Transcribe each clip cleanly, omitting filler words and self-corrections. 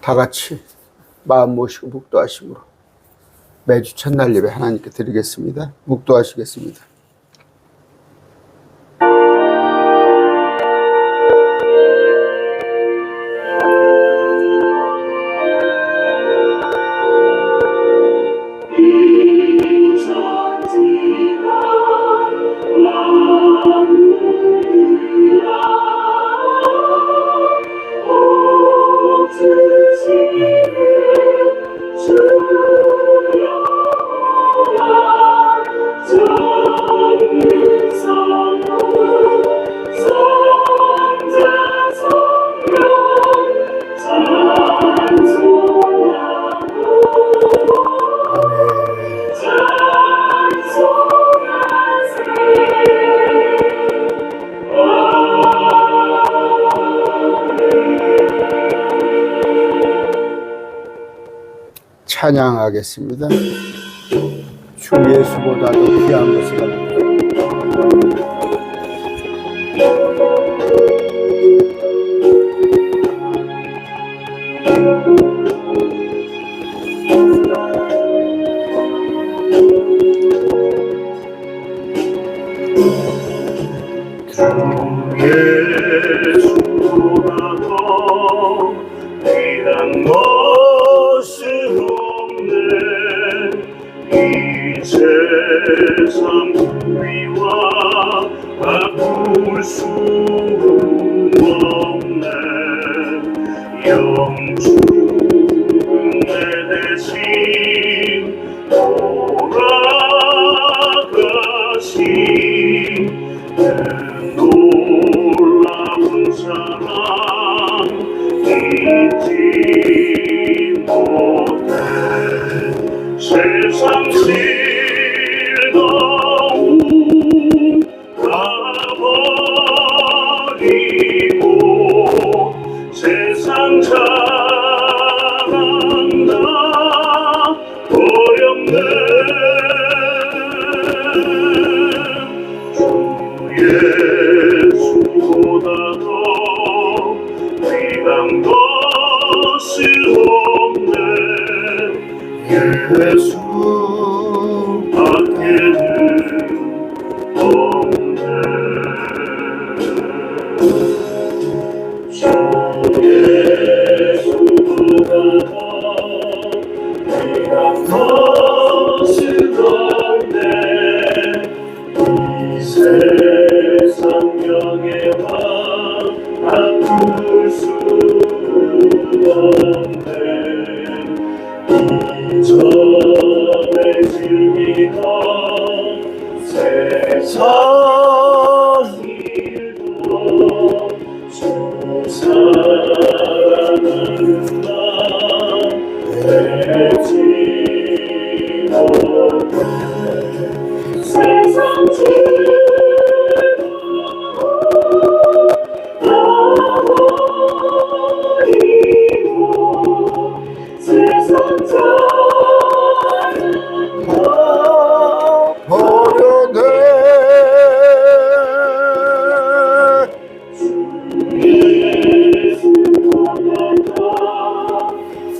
다 같이 마음 모시고 묵도하심으로 매주 첫날 예배 하나님께 드리겠습니다. 묵도하시겠습니다. 찬양하겠습니다. 주 예수보다도 귀한 것이 없다. 예수보다도 귀한 것이 이 세상 위와 바꿀 수 없네. 영주 내 대신 돌아가신 그 놀라운 사랑 잊지 못해. 세상 즐거움 가버리고 세상 자랑 다 버렸네. 주 예수보다도 귀한 것이 없네. 예수 밖에는 없네. 주 예수보다도 귀한 것이 없네. 이 세상 명예와 바꿀 수 없네. 이전에 즐기던 세상 일도 주 사랑하는 나 되지 못해. 세상 즐거움 버리고 세상 버려내.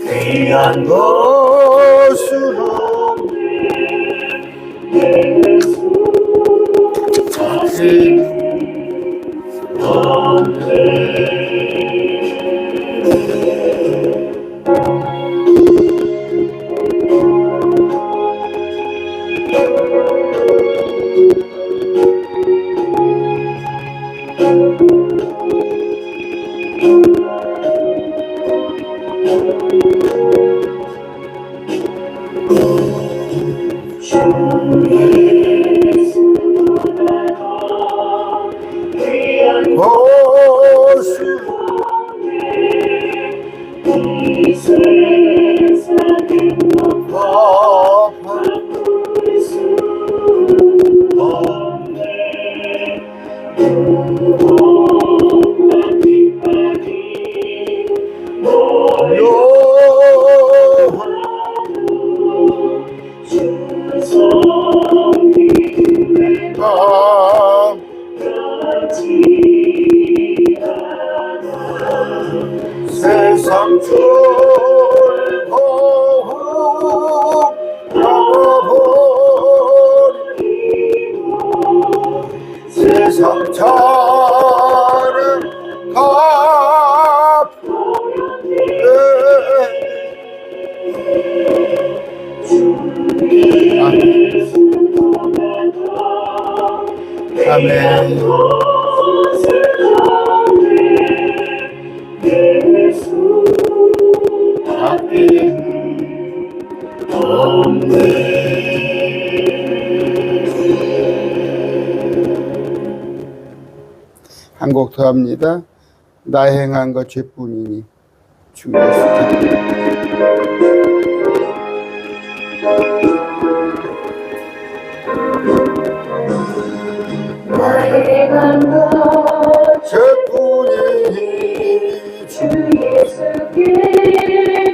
귀한 것으로 예수 다시 없네. 이 세상은 바꿀 수 없네. 무엇과 뒷발이 모여하고 주 성님의 마음까지 세상 중 아멘. 예수 밖에 한 곡 더 합니다. 나 행한 것 죄뿐이니 주 예수 나의 간것 죄뿐이니 주 예수께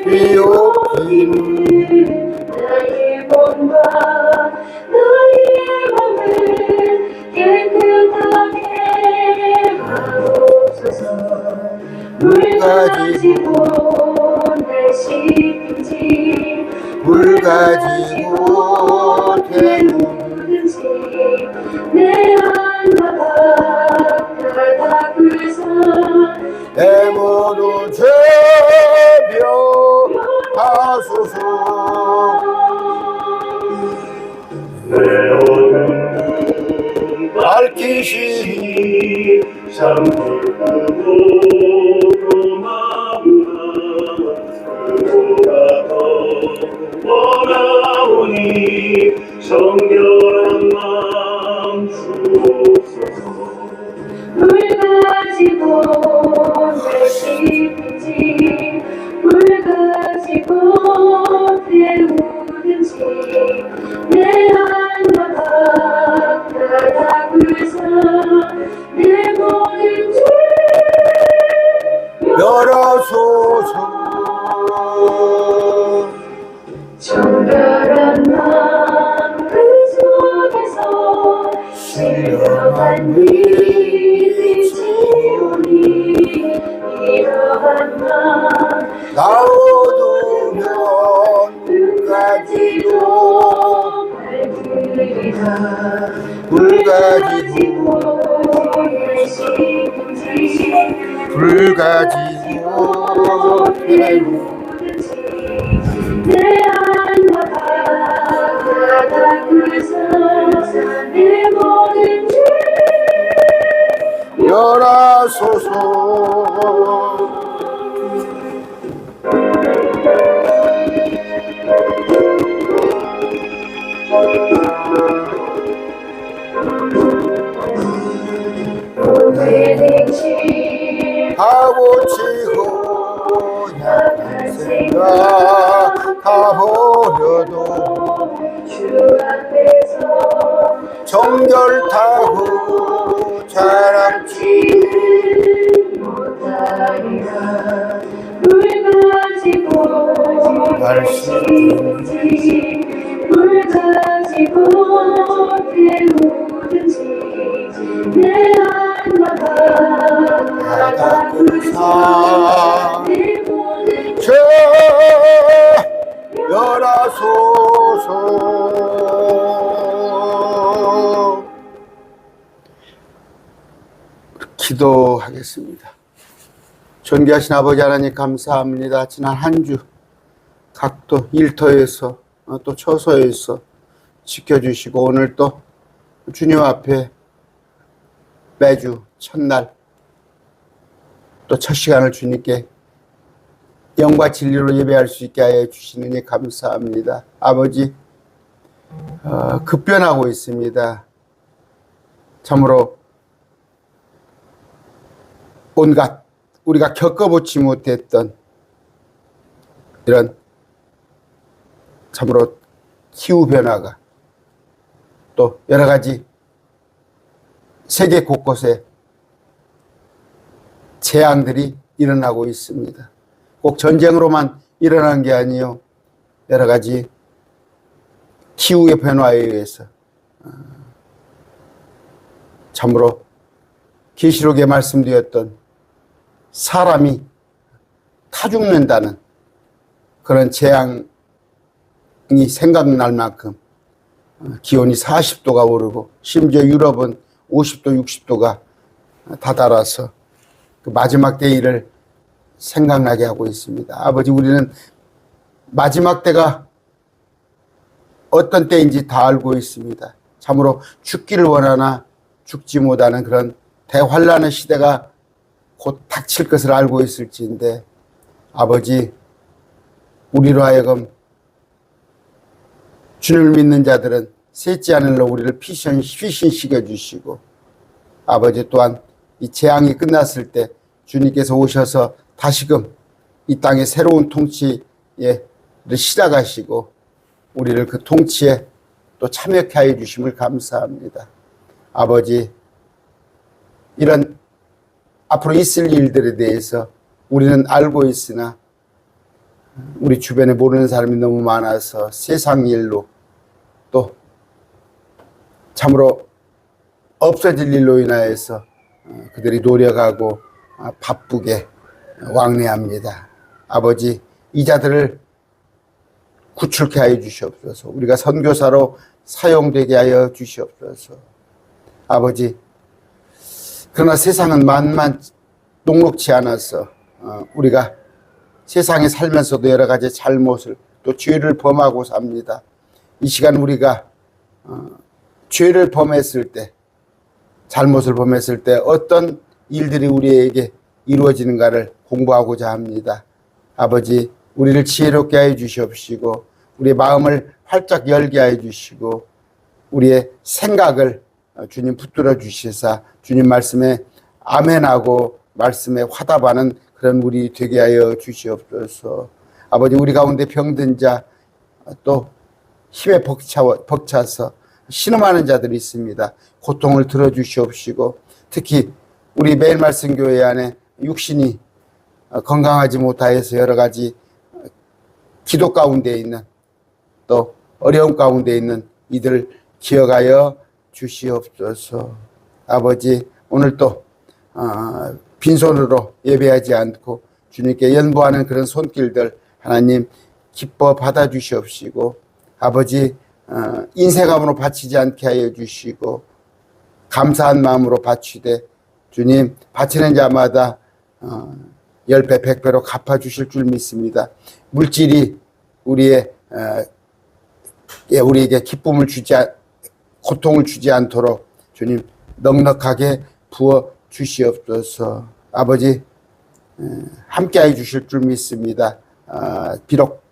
비옵기는 나의 몸과 나의 마음을 깨끗하게 하옵소서. 물 가지고 날 씻든지 물 가지고 태우든지 내 안과 바깥 닦으사 내 모든 죄변하소서. 내 어둠 밝히시니 잠들고 고마우나 그보다 더 원하오니 정결한 마음 주옵소서. 물 가지고 날 씻든지 물 가지고 태우든지 내 안과 바깥 닦으사 내 모든 죄 열어소서. 정결한 마음 그 속에서 신령한 믿음이 채우니 이러한 마음 나 얻으면 물 가지고 밝으리라. 불 가지고 불 가지고 내 안과 바깥 닦으사 내 모든 죄 열어소서. 오늘 행실 하고 치고 약한 생각 가버려도 주 앞에서 정결타고 자랑치 못하리라. 물 가지고 날 씻든지 물 가지고 태우든지 내 안과 바깥 닦으사 내 모든 죄 열하소서. 기도하겠습니다. 존귀하신 아버지 하나님 감사합니다. 지난 한 주 각도 일터에서 또 처소에서 지켜주시고 오늘 또 주님 앞에 매주 첫날 또 첫 시간을 주님께 영과 진리로 예배할 수 있게 하여 주시느니 감사합니다. 아버지, 급변하고 있습니다. 참으로 온갖 우리가 겪어보지 못했던 이런 참으로 기후변화가 또 여러 가지 세계 곳곳에 재앙들이 일어나고 있습니다. 꼭 전쟁으로만 일어난 게 아니요 여러 가지 기후의 변화에 의해서 참으로 계시록에 말씀드렸던 사람이 타 죽는다는 그런 재앙이 생각날 만큼 기온이 40도가 오르고 심지어 유럽은 50도, 60도가 다다라서 그 마지막 때일을 생각나게 하고 있습니다. 아버지, 우리는 마지막 때가 어떤 때인지 다 알고 있습니다. 참으로 죽기를 원하나 죽지 못하는 그런 대환란의 시대가 곧 닥칠 것을 알고 있을지인데 아버지 우리로 하여금 주님을 믿는 자들은 셋지 않으려 우리를 피신시켜 주시고 아버지 또한 이 재앙이 끝났을 때 주님께서 오셔서 다시금 이 땅의 새로운 통치를 시작하시고 우리를 그 통치에 또 참여케 하여 주심을 감사합니다. 아버지 이런 앞으로 있을 일들에 대해서 우리는 알고 있으나 우리 주변에 모르는 사람이 너무 많아서 세상 일로 또 참으로 없어질 일로 인하여서 그들이 노력하고 바쁘게 왕래합니다. 아버지 이 자들을 구출케 하여 주시옵소서. 우리가 선교사로 사용되게 하여 주시옵소서. 아버지 그러나 세상은 만만 녹록치 않아서 우리가 세상에 살면서도 여러 가지 잘못을 또 죄를 범하고 삽니다. 이 시간 우리가 죄를 범했을 때 잘못을 범했을 때 어떤 일들이 우리에게 이루어지는가를 공부하고자 합니다. 아버지 우리를 지혜롭게 하여 주시옵시고 우리의 마음을 활짝 열게 하여 주시고 우리의 생각을 주님 붙들어 주시사 주님 말씀에 아멘하고 말씀에 화답하는 그런 우리 되게 하여 주시옵소서. 아버지 우리 가운데 병든 자 또 힘에 벅차서 신음하는 자들이 있습니다. 고통을 들어주시옵시고 특히 우리 매일 말씀 교회 안에 육신이 건강하지 못하여서 여러 가지 기도 가운데 있는 또 어려움 가운데 있는 이들 기억하여 주시옵소서. 아버지 오늘 또 빈손으로 예배하지 않고 주님께 연보하는 그런 손길들 하나님 기뻐 받아주시옵시고 아버지 인색함으로 바치지 않게 하여 주시고 감사한 마음으로 바치되 주님 바치는 자마다 10배 100배로 갚아주실 줄 믿습니다. 물질이 우리에게 기쁨을 고통을 주지 않도록 주님 넉넉하게 부어 주시옵소서. 아버지 함께해 주실 줄 믿습니다. 비록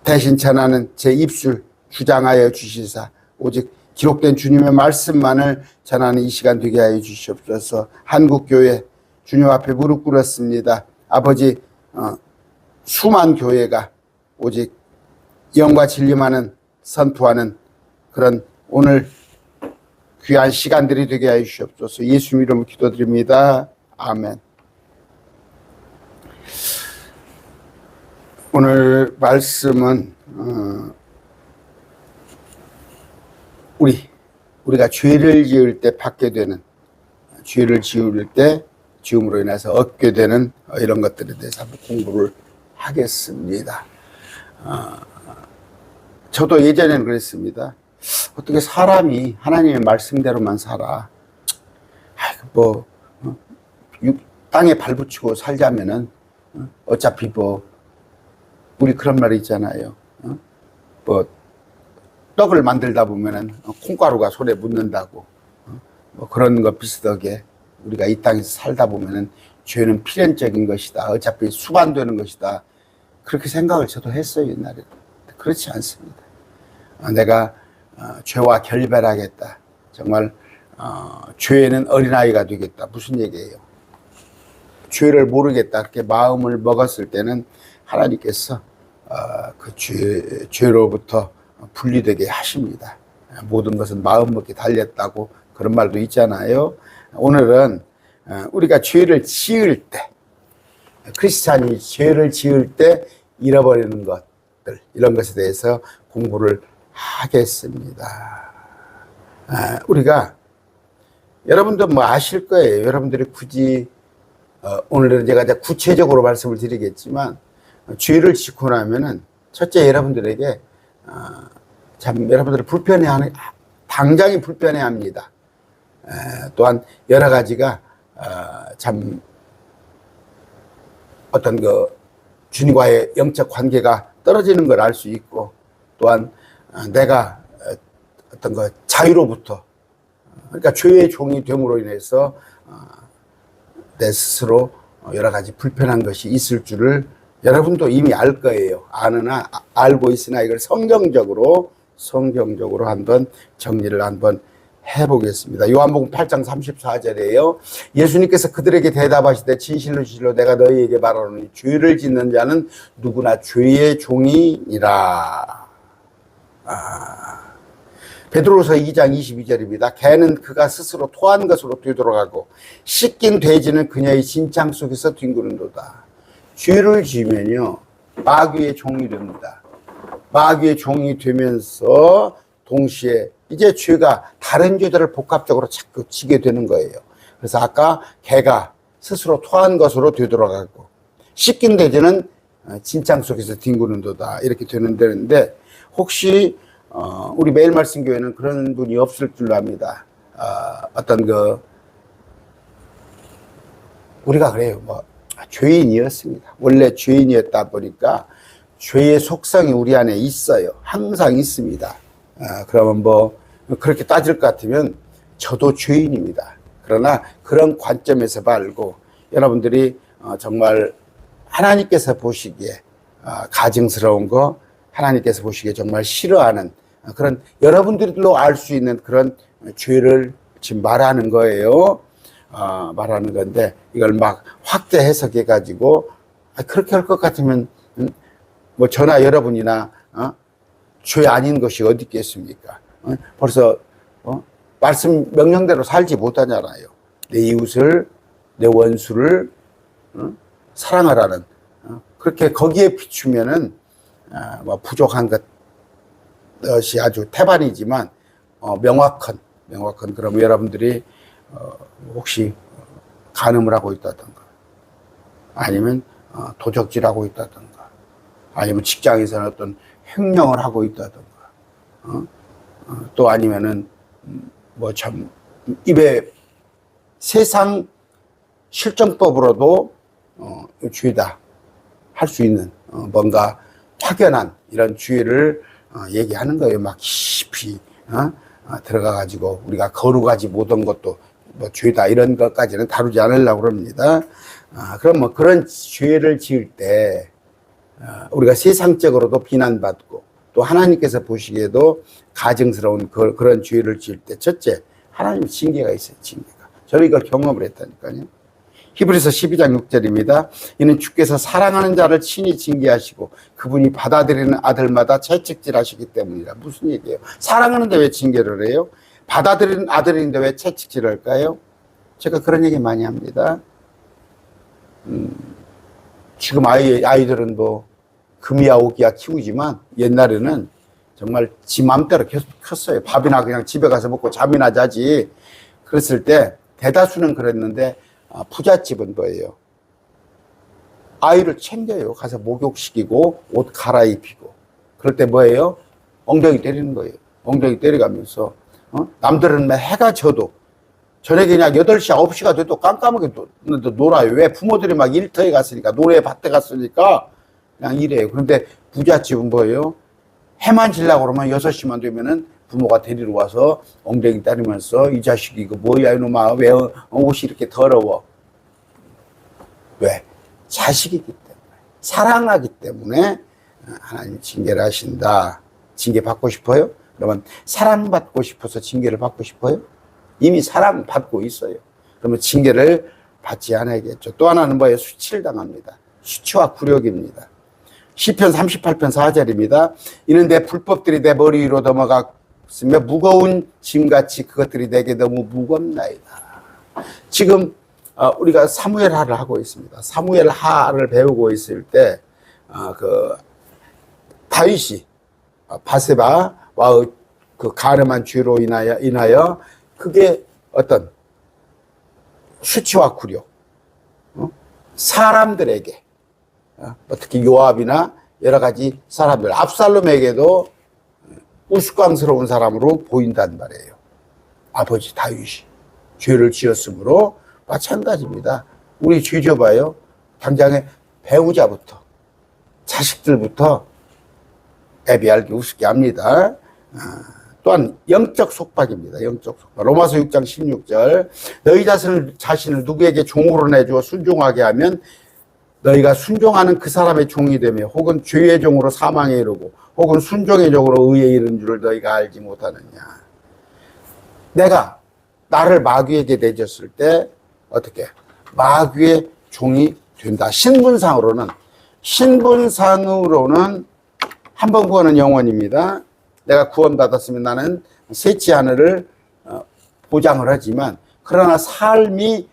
대신 전하는 제 입술 주장하여 주시사 오직 기록된 주님의 말씀만을 전하는 이 시간 되게 하여 주시옵소서. 한국교회 주님 앞에 무릎 꿇었습니다. 아버지 수만 교회가 오직 영과 진리만은 선포하는 그런 오늘 귀한 시간들이 되게 하여 주시옵소서. 예수 이름으로 기도드립니다. 아멘. 오늘 말씀은 우리가 죄를 지을 때 받게 되는 죄를 지을 때 지음으로 인해서 얻게 되는 이런 것들에 대해서 한번 공부를 하겠습니다. 저도 예전에는 그랬습니다. 어떻게 사람이 하나님의 말씀대로만 살아? 땅에 발붙이고 살자면은 어차피 우리 그런 말이 있잖아요. 떡을 만들다 보면은 콩가루가 손에 묻는다고. 그런 것 비슷하게 우리가 이 땅에서 살다 보면은 죄는 필연적인 것이다. 어차피 수반되는 것이다. 그렇게 생각을 저도 했어요, 옛날에. 그렇지 않습니다. 내가 죄와 결별하겠다. 정말 죄에는 어린아이가 되겠다. 무슨 얘기예요? 죄를 모르겠다. 그렇게 마음을 먹었을 때는 하나님께서 그 죄로부터 분리되게 하십니다. 모든 것은 마음 먹기 달렸다고 그런 말도 있잖아요. 오늘은 우리가 죄를 지을 때, 크리스찬이 죄를 지을 때 잃어버리는 것들, 이런 것에 대해서 공부를 하겠습니다. 우리가 여러분도 아실 거예요. 여러분들이 굳이 오늘은 제가 구체적으로 말씀을 드리겠지만 죄를 짓고 나면은 첫째 여러분들에게 참 여러분들을 불편해하는 당장이 불편해합니다. 또한 여러 가지가 참 어떤 주님과의 영적 관계가 떨어지는 걸 알 수 있고 또한 내가 어떤 자유로부터 그러니까 죄의 종이 됨으로 인해서 내 스스로 여러 가지 불편한 것이 있을 줄을 여러분도 이미 알 거예요. 알고 있으나 이걸 성경적으로 한번 정리를 한번 해보겠습니다. 요한복음 8장 34절에요. 예수님께서 그들에게 대답하시되 진실로 진실로 내가 너희에게 말하노니 죄를 짓는 자는 누구나 죄의 종이니라. 베드로서 2장 22절입니다. 개는 그가 스스로 토한 것으로 되돌아가고 씻긴 돼지는 그녀의 진창 속에서 뒹구는도다. 죄를 지으면요 마귀의 종이 됩니다. 마귀의 종이 되면서 동시에 이제 죄가 다른 죄들을 복합적으로 자꾸 지게 되는 거예요. 그래서 아까 개가 스스로 토한 것으로 되돌아가고 씻긴 돼지는 진창 속에서 뒹구는도다 이렇게 되는데 혹시 우리 매일 말씀 교회는 그런 분이 없을 줄로 압니다. 우리가 그래요. 죄인이었습니다. 원래 죄인이었다 보니까 죄의 속성이 우리 안에 있어요. 항상 있습니다. 그러면 그렇게 따질 것 같으면 저도 죄인입니다. 그러나 그런 관점에서 말고 여러분들이 정말 하나님께서 보시기에 가증스러운 거, 하나님께서 보시기에 정말 싫어하는 그런 여러분들로 알 수 있는 그런 죄를 지금 말하는 거예요. 말하는 건데 이걸 막 확대 해석해 가지고 그렇게 할 것 같으면 저나 여러분이나 죄 아닌 것이 어디 있겠습니까? 벌써 말씀 명령대로 살지 못하잖아요. 내 이웃을 내 원수를 사랑하라는 그렇게 거기에 비추면은 부족한 것이 아주 태반이지만 명확한 그러면 여러분들이 혹시 간음을 하고 있다든가 아니면 도적질하고 있다든가 아니면 직장에서는 어떤 횡령을 하고 있다든가 또 아니면은 참 입에 세상 실정법으로도 죄다 할 수 있는 뭔가 확연한 이런 죄를 얘기하는 거예요. 막 깊이 들어가 가지고 우리가 거룩하지 못한 것도 죄다 이런 것까지는 다루지 않으려고 합니다. 그럼 그런 죄를 지을 때 우리가 세상적으로도 비난받고 또 하나님께서 보시기에도 가증스러운 그런 죄를 지을 때 첫째 하나님의 징계가 있어요. 징계가. 저는 이걸 경험을 했다니까요. 히브리서 12장 6절입니다. 이는 주께서 사랑하는 자를 친히 징계하시고 그분이 받아들이는 아들마다 채찍질하시기 때문이라. 무슨 얘기예요? 사랑하는데 왜 징계를 해요? 받아들이는 아들인데 왜 채찍질을 할까요? 제가 그런 얘기 많이 합니다. 지금 아이들은 금이야 오기야 키우지만 옛날에는 정말 지 맘대로 계속 컸어요. 밥이나 그냥 집에 가서 먹고 잠이나 자지. 그랬을 때 대다수는 그랬는데 부잣집은 뭐예요? 아이를 챙겨요. 가서 목욕시키고 옷 갈아입히고. 그럴 때 뭐예요? 엉덩이 때리는 거예요. 엉덩이 때려가면서 남들은 해가 져도 저녁에 그냥 8시, 9시가 돼도 깜깜하게 놀아요. 왜? 부모들이 막 일터에 갔으니까, 노래밭에 갔으니까 그냥 이래요. 그런데 부잣집은 뭐예요? 해만 지려고 그러면 6시만 되면은 부모가 데리러 와서 엉덩이 때리면서 이 자식이 이거 뭐야 이놈아 왜 옷이 이렇게 더러워. 왜? 자식이기 때문에 사랑하기 때문에 하나님 징계를 하신다. 징계 받고 싶어요? 그러면 사랑받고 싶어서 징계를 받고 싶어요? 이미 사랑받고 있어요. 그러면 징계를 받지 않아야겠죠. 또 하나는 뭐예요? 수치를 당합니다. 수치와 굴욕입니다. 시편 38편 4절입니다. 이는 내 불법들이 내 머리 위로 넘어갔으며 무거운 짐같이 그것들이 내게 너무 무겁나이다. 지금 우리가 사무엘하를 하고 있습니다. 사무엘하를 배우고 있을 때 다윗이 바세바와 그 가늠한 죄로 인하여 그게 어떤 수치와 굴욕, 사람들에게 특히 요압이나 여러 가지 사람들, 압살롬에게도 우스꽝스러운 사람으로 보인단 말이에요. 아버지 다윗이 죄를 지었으므로 마찬가지입니다. 우리 죄 져봐요. 당장에 배우자부터 자식들부터 애비알기 우습게 합니다. 또한 영적 속박입니다. 영적 속박. 로마서 6장 16절 너희 자신을 누구에게 종으로 내주어 순종하게 하면 너희가 순종하는 그 사람의 종이 되며 혹은 죄의 종으로 사망에 이르고 혹은 순종의 종으로 의에 이르는 줄을 너희가 알지 못하느냐. 내가 나를 마귀에게 내줬을 때 어떻게 마귀의 종이 된다. 신분상으로는 한 번 구원은 영원입니다. 내가 구원받았으면 나는 셋째 하늘을 보장을 하지만 그러나 삶이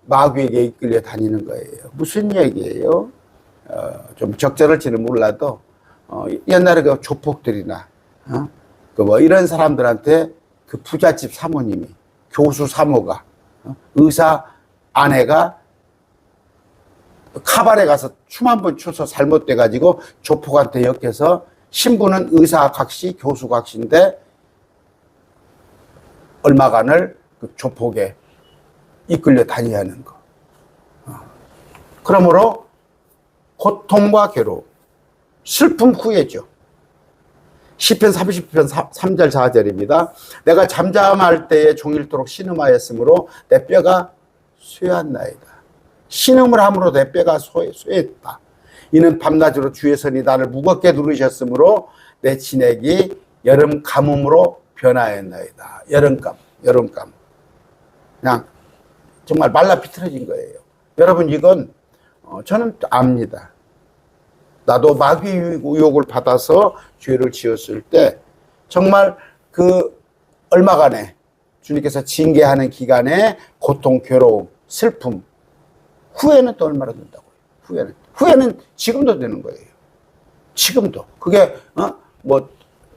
마귀에게 이끌려 다니는 거예요. 무슨 얘기예요? 좀 적절할지는 몰라도 옛날에 그 조폭들이나 그 뭐 이런 사람들한테 그 부잣집 사모님이 교수 사모가 의사 아내가 카바레 가서 춤 한 번 춰서 잘못돼 가지고 조폭한테 엮여서 신부는 의사 각시 교수 각시인데 얼마간을 그 조폭에 이끌려 다녀야 하는 거. 그러므로 고통과 괴로움, 슬픔 후회죠. 시편 30편 3절 4절입니다. 내가 잠잠할 때에 종일토록 신음하였으므로 내 뼈가 쇠했나이다. 신음을 함으로 내 뼈가 쇠했다. 이는 밤낮으로 주의 손이 나를 무겁게 누르셨으므로 내 진액이 여름 가뭄으로 변하였나이다. 여름감. 그냥 정말 말라 비틀어진 거예요. 여러분 이건 저는 압니다. 나도 마귀 유혹을 받아서 죄를 지었을 때 정말 그 얼마간의 주님께서 징계하는 기간에 고통, 괴로움, 슬픔, 후회는 또 얼마나 된다고요. 후회는 지금도 되는 거예요. 지금도. 그게 뭐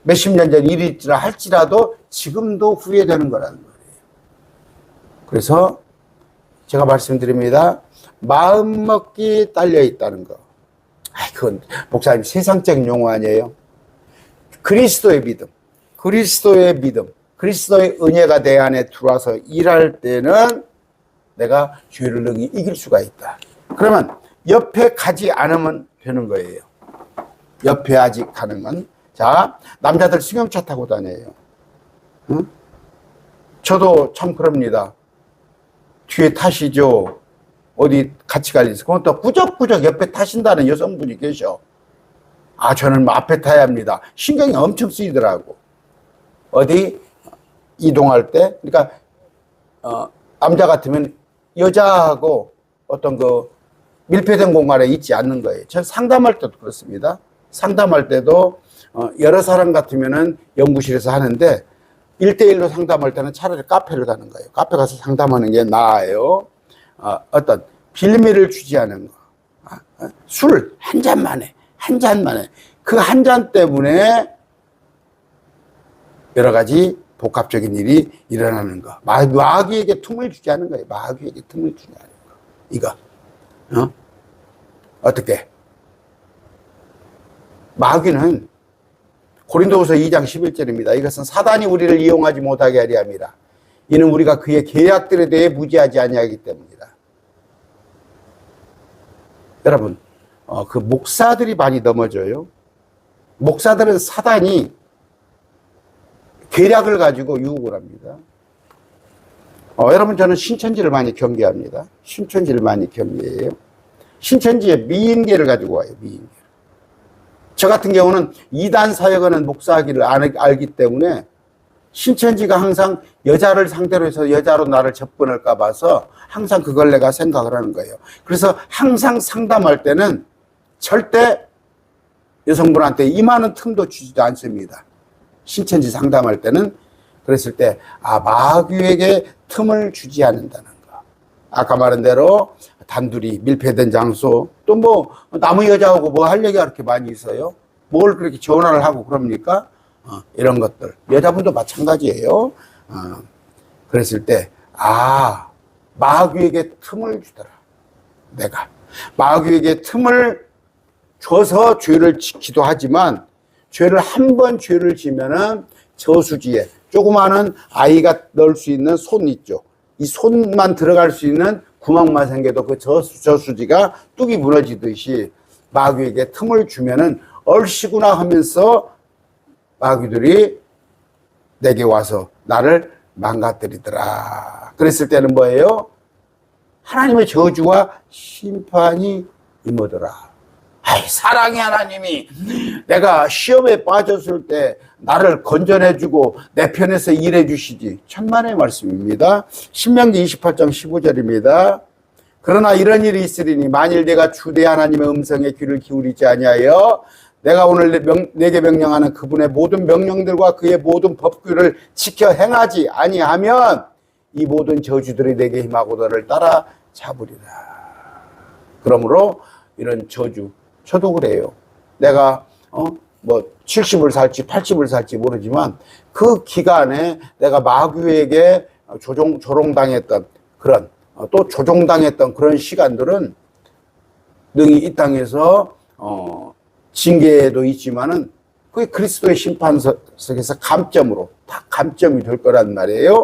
몇십 년 전 일이라 할지라도 지금도 후회되는 거라는 거예요. 그래서 제가 말씀드립니다. 마음먹기 딸려 있다는 거. 그건 목사님 세상적인 용어 아니에요. 그리스도의 믿음, 그리스도의 은혜가 내 안에 들어와서 일할 때는 내가 죄를 능히 이길 수가 있다. 그러면 옆에 가지 않으면 되는 거예요. 옆에 아직 가는 건. 자, 남자들 승용차 타고 다녀요. 응? 저도 참 그럽니다. 뒤에 타시죠. 어디 같이 갈 일 있어. 그건 또 꾸적꾸적 옆에 타신다는 여성분이 계셔. 저는 뭐 앞에 타야 합니다. 신경이 엄청 쓰이더라고. 어디 이동할 때. 그러니까, 남자 같으면 여자하고 어떤 그 밀폐된 공간에 있지 않는 거예요. 전 상담할 때도 그렇습니다. 상담할 때도 여러 사람 같으면은 연구실에서 하는데 1대1로 상담할 때는 차라리 카페를 가는 거예요. 카페 가서 상담하는 게 나아요. 어떤 빌미를 주지 않은 거. 술 한 잔만에 그 한 잔 때문에 여러 가지 복합적인 일이 일어나는 거. 마귀에게 틈을 주지 않은 거예요. 마귀에게 틈을 주지 않은 거. 이거. 어떻게? 마귀는 고린도후서 2장 11절입니다. 이것은 사단이 우리를 이용하지 못하게 하려 함이라. 이는 우리가 그의 계약들에 대해 무지하지 아니하기 때문이다. 여러분, 그 목사들이 많이 넘어져요. 목사들은 사단이 계략을 가지고 유혹을 합니다. 여러분, 저는 신천지를 많이 경계합니다. 신천지를 많이 경계해요. 신천지에 미인계를 가지고 와요. 미인계. 저 같은 경우는 이단 사역하는 목사하기를 알기 때문에 신천지가 항상 여자를 상대로 해서 여자로 나를 접근할까 봐서 항상 그걸 내가 생각을 하는 거예요. 그래서 항상 상담할 때는 절대 여성분한테 이만한 틈도 주지도 않습니다. 신천지 상담할 때는. 그랬을 때 마귀에게 틈을 주지 않는다는 거. 아까 말한 대로 단둘이 밀폐된 장소, 또 뭐 남의 여자하고 뭐 할 얘기가 그렇게 많이 있어요. 뭘 그렇게 전화를 하고 그럽니까? 이런 것들. 여자분도 마찬가지예요. 그랬을 때 마귀에게 틈을 주더라. 내가 마귀에게 틈을 줘서 죄를 짓기도 하지만, 죄를 한 번 죄를 지면은 저수지에 조그마한 아이가 넣을 수 있는 손 있죠. 이 손만 들어갈 수 있는 구멍만 생겨도 그 저수지가 뚝이 무너지듯이 마귀에게 틈을 주면은 얼씨구나 하면서 마귀들이 내게 와서 나를 망가뜨리더라. 그랬을 때는 뭐예요? 하나님의 저주와 심판이 임하더라. 아이, 사랑의 하나님이 내가 시험에 빠졌을 때 나를 건져내주고 내 편에서 일해 주시지. 천만의 말씀입니다. 신명기 28장 15절입니다. 그러나 이런 일이 있으리니 만일 내가 주대 하나님의 음성에 귀를 기울이지 아니하여 내가 오늘 내게 명령하는 그분의 모든 명령들과 그의 모든 법규를 지켜 행하지 아니하면 이 모든 저주들이 내게 임하고 너를 따라 잡으리라. 그러므로 이런 저주, 저도 그래요. 내가 70을 살지 80을 살지 모르지만 그 기간에 내가 마귀에게 조롱당했던 그런 또 조종당했던 그런 시간들은 능히 이 땅에서 징계도 있지만은 그게 그리스도의 심판석에서 감점으로 다 감점이 될 거란 말이에요.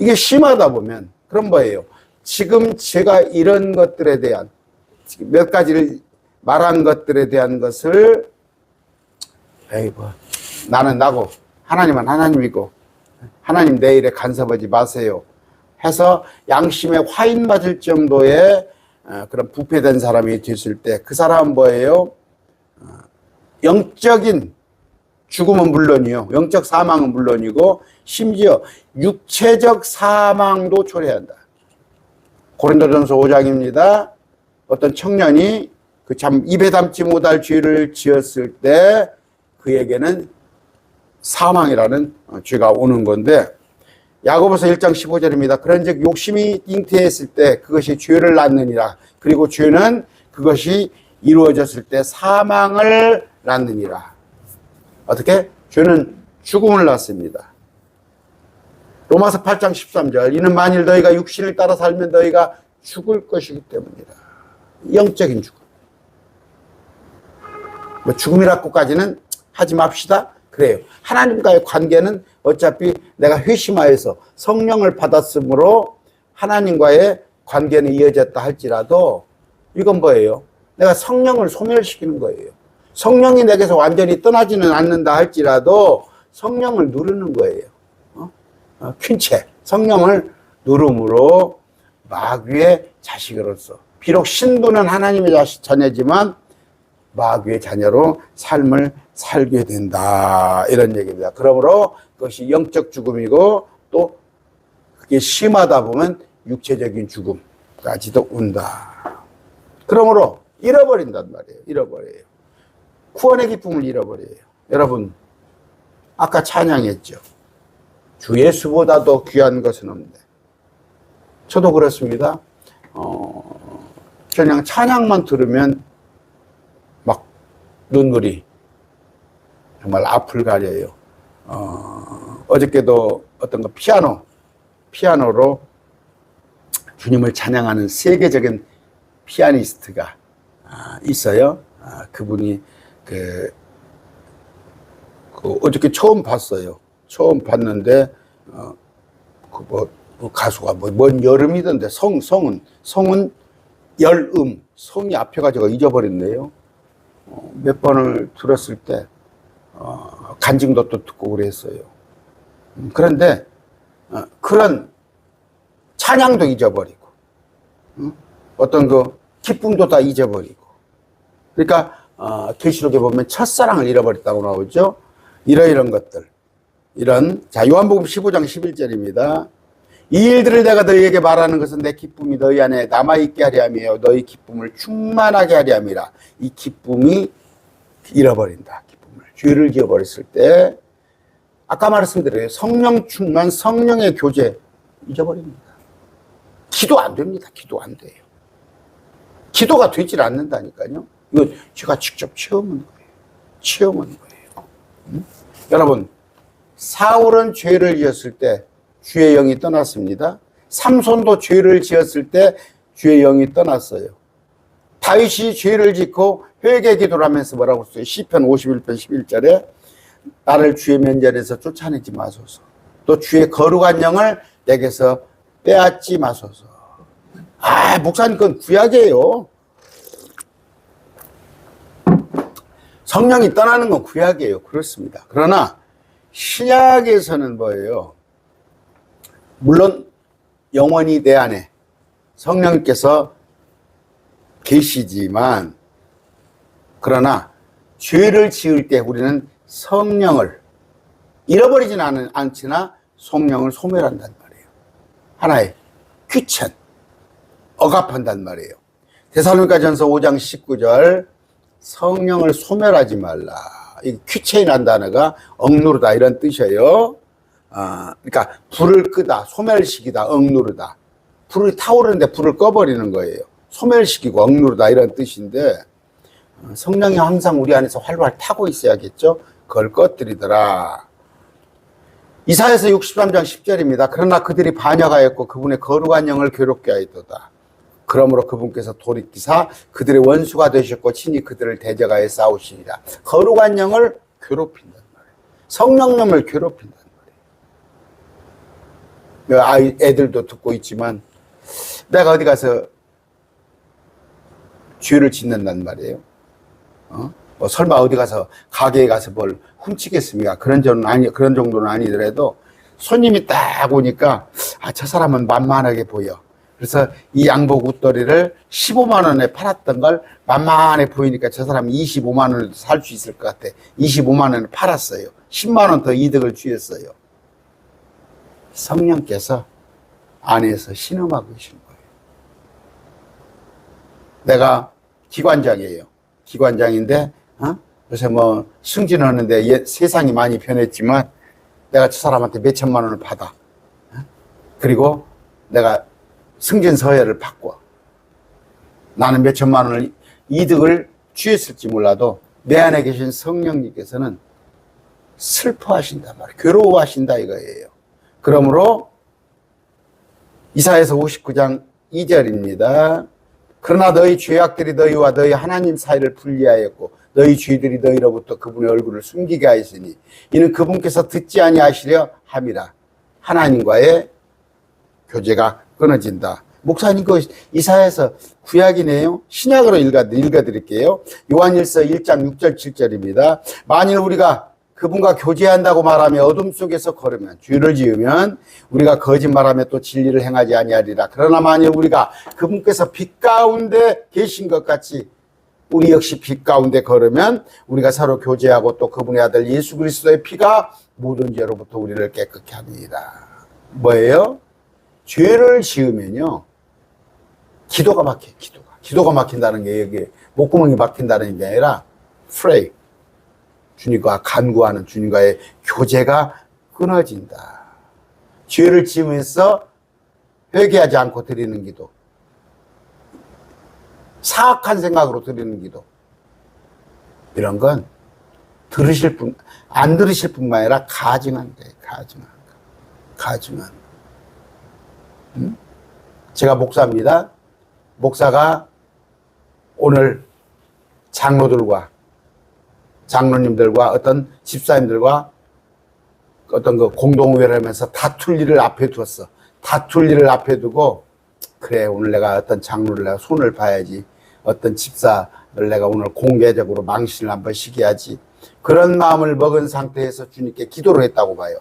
이게 심하다 보면 그런 거예요. 지금 제가 이런 것들에 대한 몇 가지를 말한 것들에 대한 것을 나는 나고 하나님은 하나님이고 하나님 내 일에 간섭하지 마세요 해서 양심에 화인 맞을 정도의 그런 부패된 사람이 됐을 때 그 사람은 뭐예요? 영적인 죽음은 물론이요, 영적 사망은 물론이고 심지어 육체적 사망도 초래한다. 고린도전서 5장입니다. 어떤 청년이 그 참 입에 담지 못할 죄를 지었을 때 그에게는 사망이라는 죄가 오는 건데, 야고보서 1장 15절입니다. 그런즉 욕심이 잉태했을 때 그것이 죄를 낳느니라. 그리고 죄는 그것이 이루어졌을 때 사망을 낳느니라. 어떻게? 죄는 죽음을 낳습니다. 로마서 8장 13절. 이는 만일 너희가 육신을 따라 살면 너희가 죽을 것이기 때문이라. 영적인 죽음. 뭐 죽음이라고까지는 하지 맙시다. 그래요. 하나님과의 관계는 어차피 내가 회심하여서 성령을 받았으므로 하나님과의 관계는 이어졌다 할지라도 이건 뭐예요? 내가 성령을 소멸시키는 거예요. 성령이 내게서 완전히 떠나지는 않는다 할지라도 성령을 누르는 거예요. 퀸체, 성령을 누름으로 마귀의 자식으로서, 비록 신부는 하나님의 자녀지만 마귀의 자녀로 삶을 살게 된다, 이런 얘기입니다. 그러므로 그것이 영적 죽음이고 또 그게 심하다 보면 육체적인 죽음까지도 온다. 그러므로 잃어버린단 말이에요. 잃어버려요. 구원의 기쁨을 잃어버려요. 여러분, 아까 찬양했죠. 주 예수보다도 귀한 것은 없는데. 저도 그렇습니다. 그냥 찬양만 들으면 막 눈물이 정말 앞을 가려요. 어저께도 어떤 거 피아노로 주님을 찬양하는 세계적인 피아니스트가 있어요. 그분이 어저께 처음 봤어요. 처음 봤는데 그 가수가 뭔 여름이던데 성은 열음, 성이 앞에가지고 잊어버렸네요. 몇 번을 들었을 때 간증도 또 듣고 그랬어요. 그런데 그런 찬양도 잊어버리고 어떤 그 기쁨도 다 잊어버리고, 그러니까 계시록에 보면 첫사랑을 잃어버렸다고 나오죠. 이런 것들, 자, 요한복음 15장 11절입니다. 이 일들을 내가 너희에게 말하는 것은 내 기쁨이 너희 안에 남아있게 하려 함이요 너희 기쁨을 충만하게 하려 함이라. 이 기쁨이 잃어버린다. 기쁨을, 죄를 지어버렸을 때 아까 말씀드려요. 성령 충만, 성령의 교제 잊어버립니다. 기도 안 됩니다. 기도 안 돼요. 기도가 되질 않는다니까요. 이거 제가 직접 체험한 거예요. 여러분, 사울은 죄를 지었을 때 주의 영이 떠났습니다. 삼손도 죄를 지었을 때 주의 영이 떠났어요. 다윗이 죄를 짓고 회개 기도를 하면서 뭐라고 했어요? 시편 51편 11절에 나를 주의 면전에서 쫓아내지 마소서, 또 주의 거룩한 영을 내게서 빼앗지 마소서. 목사님, 그건 구약이에요. 성령이 떠나는 건 구약이에요. 그렇습니다. 그러나 신약에서는 뭐예요? 물론 영원히 내 안에 성령께서 계시지만, 그러나 죄를 지을 때 우리는 성령을 잃어버리지는 않지나 성령을 소멸한단 말이에요. 하나의 귀천, 억압한단 말이에요. 데살로니가전서 5장 19절, 성령을 소멸하지 말라. 이 귀체이라는 단어가 억누르다 이런 뜻이에요. 그러니까 불을 끄다, 소멸시키다, 억누르다. 불이 타오르는데 불을 꺼버리는 거예요. 소멸시키고 억누르다 이런 뜻인데, 성령이 항상 우리 안에서 활활 타고 있어야겠죠. 그걸 꺼뜨리더라. 이사야서 63장 10절입니다. 그러나 그들이 반역하였고 그분의 거룩한 영을 괴롭게 하였도다. 그러므로 그분께서 돌이키사 그들의 원수가 되셨고 친히 그들을 대적하여 싸우시리라. 거룩한 영을 괴롭힌단 말이에요. 성령님을 괴롭힌단 말이에요. 애들도 듣고 있지만 내가 어디 가서 죄를 짓는단 말이에요. 뭐 설마 어디 가서 가게에 가서 뭘 훔치겠습니까? 그런 정도는 아니더라도 손님이 딱 오니까 저 사람은 만만하게 보여. 그래서 이 양복 웃도리를 15만 원에 팔았던 걸 만만해 보이니까 저 사람이 25만 원을 살 수 있을 것 같아. 25만 원을 팔았어요. 10만 원 더 이득을 취했어요. 성령께서 안에서 신음하고 계신 거예요. 내가 기관장이에요. 기관장인데 요새 뭐 승진하는데 세상이 많이 변했지만 내가 저 사람한테 몇 천만 원을 받아. 그리고 내가 승진 서열을 바꿔. 나는 몇 천만 원을 이득을 취했을지 몰라도 내 안에 계신 성령님께서는 슬퍼하신단 말이에요. 괴로워하신다 이거예요. 그러므로 이사야서 59장 2절입니다. 그러나 너희 죄악들이 너희와 너희 하나님 사이를 분리하였고 너희 죄들이 너희로부터 그분의 얼굴을 숨기게 하였으니 이는 그분께서 듣지 아니하시려 함이라. 하나님과의 교제가 끊어진다. 목사님 그 이사야서 구약이네요. 신약으로 읽어드릴게요. 요한일서 1장 6절 7절입니다. 만일 우리가 그분과 교제한다고 말하며 어둠 속에서 걸으면 죄를 지으면 우리가 거짓말하며 또 진리를 행하지 아니하리라. 그러나 만일 우리가 그분께서 빛 가운데 계신 것 같이 우리 역시 빛 가운데 걸으면 우리가 서로 교제하고 또 그분의 아들 예수 그리스도의 피가 모든 죄로부터 우리를 깨끗게 하리라. 뭐예요? 죄를 지으면요 기도가 막혀요. 기도가 막힌다는 게 여기 목구멍이 막힌다는 게 아니라 pray, 주님과 간구하는 주님과의 교제가 끊어진다. 죄를 지으면서 회개하지 않고 드리는 기도, 사악한 생각으로 드리는 기도, 이런 건 안 들으실 뿐만 아니라 가증한 거예요. 가증한. 제가 목사입니다. 목사가 오늘 장로님들과 어떤 집사님들과 어떤 그 공동회를 하면서 다툴 일을 앞에 두었어. 다툴 일을 앞에 두고 그래 오늘 내가 어떤 장로를 내가 손을 봐야지. 어떤 집사를 내가 오늘 공개적으로 망신을 한번 시켜야지. 그런 마음을 먹은 상태에서 주님께 기도를 했다고 봐요.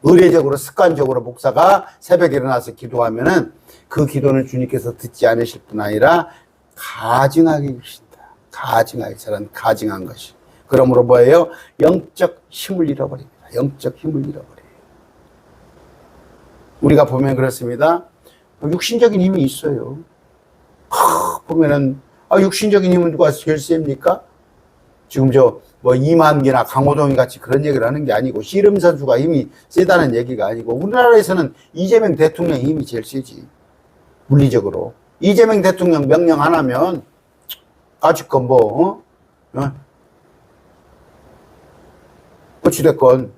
의례적으로 습관적으로 목사가 새벽에 일어나서 기도하면은 그 기도는 주님께서 듣지 않으실 뿐 아니라 가증하게 계신다. 저런 가증한 것이. 그러므로 뭐예요? 영적 힘을 잃어버립니다. 영적 힘을 잃어버려요. 우리가 보면 그렇습니다. 육신적인 힘이 있어요. 보면은 육신적인 힘은 누가 제일 셉니까? 지금 뭐 이만기나 강호동이 같이 그런 얘기를 하는 게 아니고 씨름 선수가 힘이 세다는 얘기가 아니고 우리나라에서는 이재명 대통령의 힘이 제일 세지. 물리적으로. 이재명 대통령 명령 하나면 아직껏 어찌됐건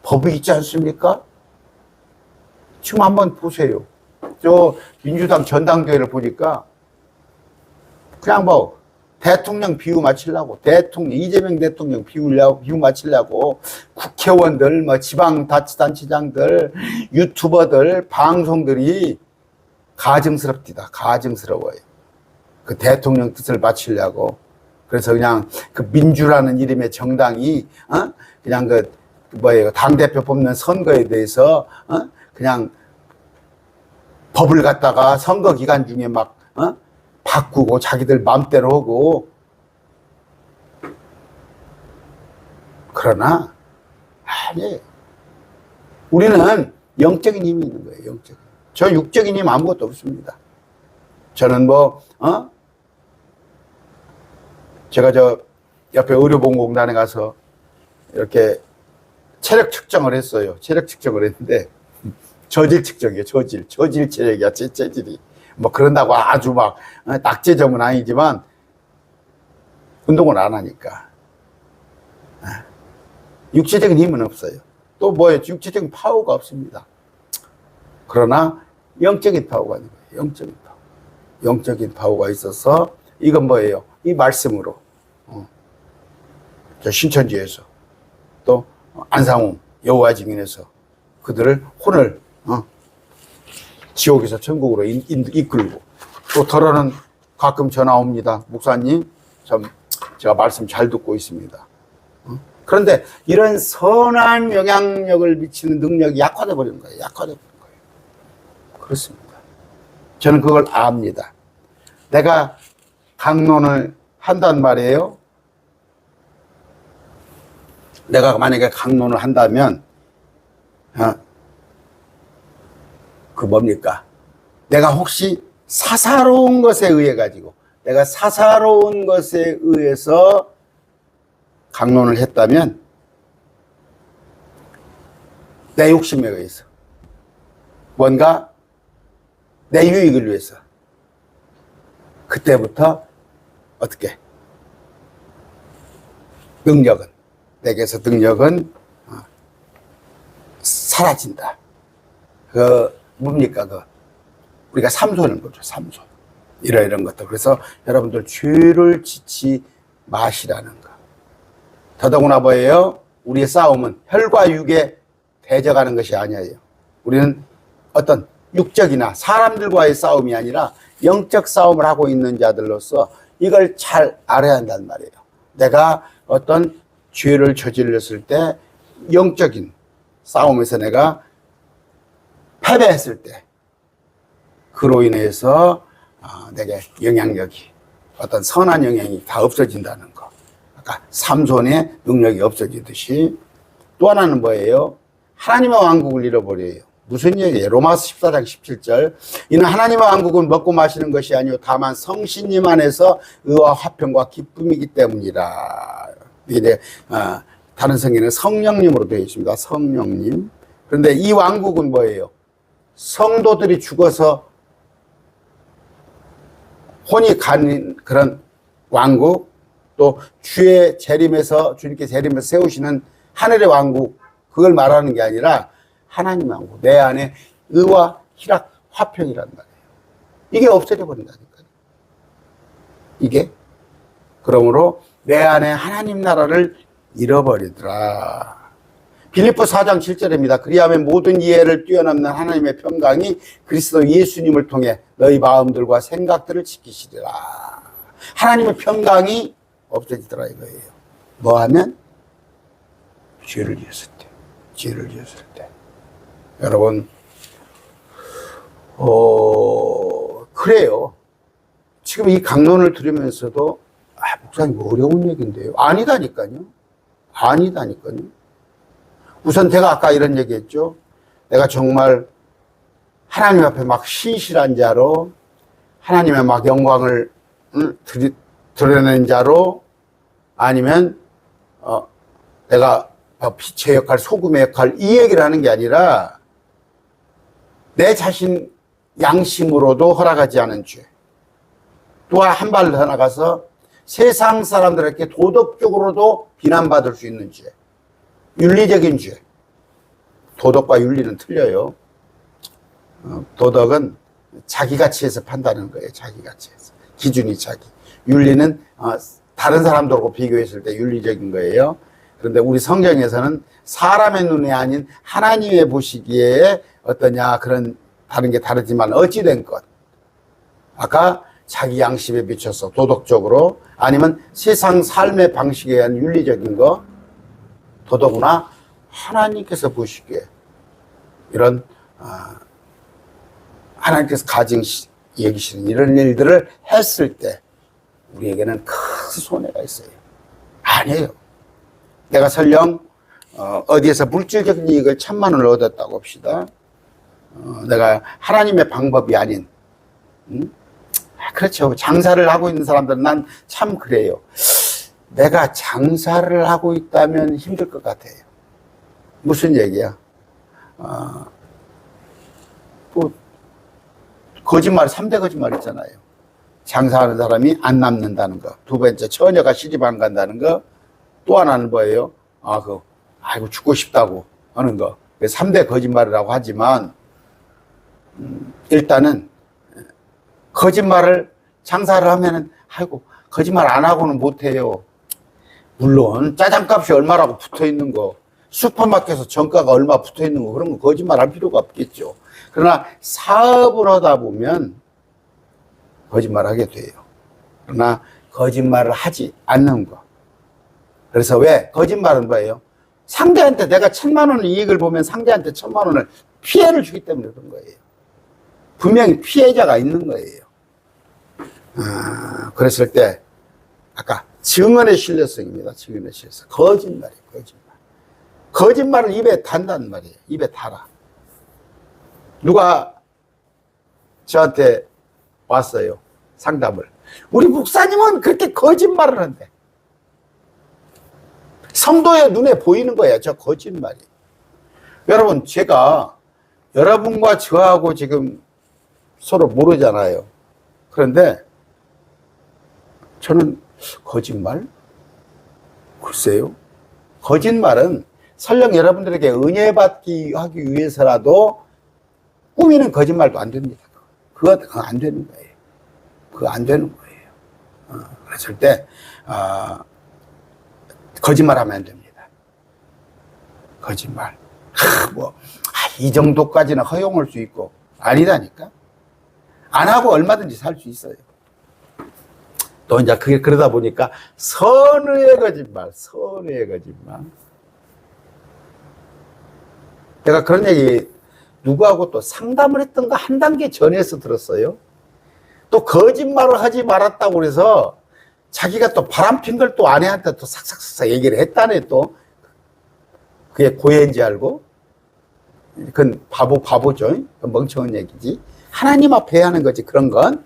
법이 있지 않습니까? 지금 한번 보세요. 저 민주당 전당대회를 보니까 그냥 대통령 비유 맞추려고 이재명 대통령 비유 맞추려고 국회의원들 지방자치단체장들 유튜버들 방송들이 가증스럽디다. 가증스러워요. 그 대통령 뜻을 맞추려고 그래서 그냥 그 민주라는 이름의 정당이 그냥 그 뭐예요, 당대표 뽑는 선거에 대해서 그냥 법을 갖다가 선거 기간 중에 막 바꾸고 자기들 마음대로 하고. 그러나 아니, 우리는 영적인 힘이 있는 거예요. 영적인. 저 육적인 힘 아무것도 없습니다. 저는 제가 저 옆에 의료보건공단에 가서 이렇게 체력 측정을 했어요. 체력 측정을 했는데 저질 측정이에요. 저질 체력이야. 제 체질이 뭐 그런다고 아주 막 낙제점은 아니지만 운동을 안 하니까 육체적인 힘은 없어요. 또 뭐예요? 육체적인 파워가 없습니다. 그러나 영적인 파워가 있는 거예요. 영적인 파워. 영적인 파워가 있어서 이건 뭐예요? 이 말씀으로 저 신천지에서 또 안상홍 여호와 증인에서 그들을 혼을 지옥에서 천국으로 이끌고, 또 더러는 가끔 전화 옵니다. 목사님, 제가 말씀 잘 듣고 있습니다. 그런데 이런 선한 영향력을 미치는 능력이 약화돼 버리는 거예요. 약화돼 버리는 거예요. 그렇습니다. 저는 그걸 압니다. 내가 강론을 한단 말이에요. 내가 만약에 강론을 한다면 그 뭡니까? 내가 혹시 사사로운 것에 의해 가지고, 내가 사사로운 것에 의해서 강론을 했다면 내 욕심에 의해서 뭔가 내 유익을 위해서, 그때부터 어떻게 내게서 능력은 사라진다. 뭡니까? 우리가 삼손인 거죠. 삼손. 이런 것들. 그래서 여러분들 죄를 짓지 마시라는 거. 더더구나 뭐예요? 우리의 싸움은 혈과 육에 대적하는 것이 아니에요. 우리는 어떤 육적이나 사람들과의 싸움이 아니라 영적 싸움을 하고 있는 자들로서 이걸 잘 알아야 한단 말이에요. 내가 어떤 죄를 저질렀을 때 영적인 싸움에서 내가 패배했을 때 그로 인해서 내게 영향력이, 어떤 선한 영향이 다 없어진다는 거. 아까 삼손의 능력이 없어지듯이 또 하나는 뭐예요? 하나님의 왕국을 잃어버려요. 무슨 얘기예요? 로마서 14장 17절. 이는 하나님의 왕국은 먹고 마시는 것이 아니요 다만 성신님 안에서 의와 화평과 기쁨이기 때문이라. 이게 다른 성경에는 성령님으로 되어 있습니다. 성령님. 그런데 이 왕국은 뭐예요? 성도들이 죽어서 혼이 가는 그런 왕국, 또 주의 재림에서, 주님께 재림에서 세우시는 하늘의 왕국, 그걸 말하는 게 아니라 하나님의 왕국, 내 안에 의와 희락, 화평이란 말이에요. 이게 없어져 버린다니까요. 이게. 그러므로 내 안에 하나님 나라를 잃어버리더라. 빌립보 4장 7절입니다. 그리하면 모든 이해를 뛰어넘는 하나님의 평강이 그리스도 예수님을 통해 너희 마음들과 생각들을 지키시리라. 하나님의 평강이 없어지더라 이거예요. 뭐 하면? 죄를 지었을 때. 죄를 지었을 때. 여러분, 그래요. 지금 이 강론을 들으면서도 목사님 어려운 얘기인데요. 아니다니까요. 우선 제가 아까 이런 얘기했죠. 내가 정말 하나님 앞에 막 신실한 자로, 하나님의 막 영광을 드러낸 자로, 아니면 내가 빛의 역할, 소금의 역할, 이 얘기를 하는 게 아니라 내 자신 양심으로도 허락하지 않은 죄, 또한 한 발 더 나가서 세상 사람들에게 도덕적으로도 비난받을 수 있는 죄, 윤리적인 죄. 도덕과 윤리는 틀려요. 도덕은 자기 가치에서 판단하는 거예요. 자기 가치에서. 기준이 자기. 윤리는 다른 사람들하고 비교했을 때 윤리적인 거예요. 그런데 우리 성경에서는 사람의 눈이 아닌 하나님의 보시기에 어떠냐, 그런 다른 게 다르지만 어찌된 것. 아까 자기 양심에 비춰서 도덕적으로 아니면 세상 삶의 방식에 의한 윤리적인 거 더더구나 하나님께서 보시기에 이런 하나님께서 가증 여기시는 이런 일들을 했을 때 우리에게는 큰 손해가 있어요. 아니에요. 내가 설령 어디에서 물질적인 이익을 1,000만 원을 얻었다고 합시다. 내가 하나님의 방법이 아닌 그렇죠. 장사를 하고 있는 사람들은 난 참 그래요. 내가 장사를 하고 있다면 힘들 것 같아요. 무슨 얘기야? 뭐 거짓말, 3대 거짓말 있잖아요. 장사하는 사람이 안 남는다는 거. 두 번째, 처녀가 시집 안 간다는 거. 또 하나는 뭐예요? 아이고, 죽고 싶다고 하는 거. 3대 거짓말이라고 하지만, 일단은, 거짓말을, 장사를 하면은, 아이고, 거짓말 안 하고는 못해요. 물론, 짜장값이 얼마라고 붙어 있는 거, 슈퍼마켓에서 정가가 얼마 붙어 있는 거, 그런 거 거짓말 할 필요가 없겠죠. 그러나 사업을 하다 보면 거짓말 하게 돼요. 그러나 거짓말을 하지 않는 거. 그래서 왜? 거짓말은 뭐예요? 상대한테 내가 1,000만 원 이익을 보면 상대한테 1,000만 원을 피해를 주기 때문에 그런 거예요. 분명히 피해자가 있는 거예요. 그랬을 때 아까 증언의 신뢰성입니다. 증언의 신뢰성. 거짓말이에요. 거짓말. 거짓말을 입에 단단 말이에요. 입에 달아. 누가 저한테 왔어요. 상담을. 우리 목사님은 그렇게 거짓말을 한대. 성도의 눈에 보이는 거예요. 저 거짓말이. 여러분, 제가 여러분과 저하고 지금 서로 모르잖아요. 그런데 저는 거짓말? 글쎄요. 거짓말은 설령 여러분들에게 은혜 받기 하기 위해서라도 꾸미는 거짓말도 안 됩니다. 그거 안 되는 거예요. 그거 안 되는 거예요. 그랬을 때, 거짓말 하면 안 됩니다. 거짓말. 이 정도까지는 허용할 수 있고, 아니다니까? 안 하고 얼마든지 살 수 있어요. 또 이제 그게 그러다 보니까 선의의 거짓말, 선의의 거짓말. 내가 그런 얘기 누구하고 또 상담을 했던가 한 단계 전에서 들었어요. 또 거짓말을 하지 말았다고 그래서 자기가 또 바람핀 걸 또 아내한테 또 삭삭삭 얘기를 했다네 또. 그게 고해인지 알고. 그건 바보죠. 멍청한 얘기지. 하나님 앞에 하는 거지 그런 건.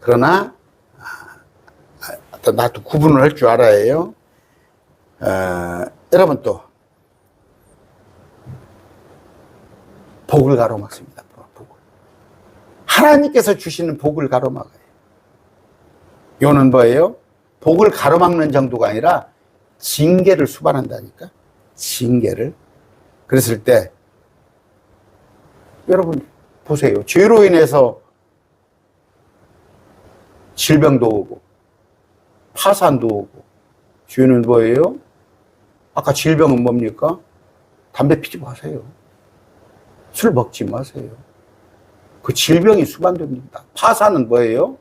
그러나 나도 구분을 할 줄 알아야 해요. 여러분 또 복을 가로막습니다. 복을. 하나님께서 주시는 복을 가로막아요. 이거는 뭐예요? 복을 가로막는 정도가 아니라 징계를 수반한다니까. 징계를. 그랬을 때 여러분 보세요. 죄로 인해서 질병도 오고 파산도 오고. 죄는 뭐예요? 아까 질병은 뭡니까? 담배 피지 마세요. 술 먹지 마세요. 그 질병이 수반됩니다. 파산은 뭐예요?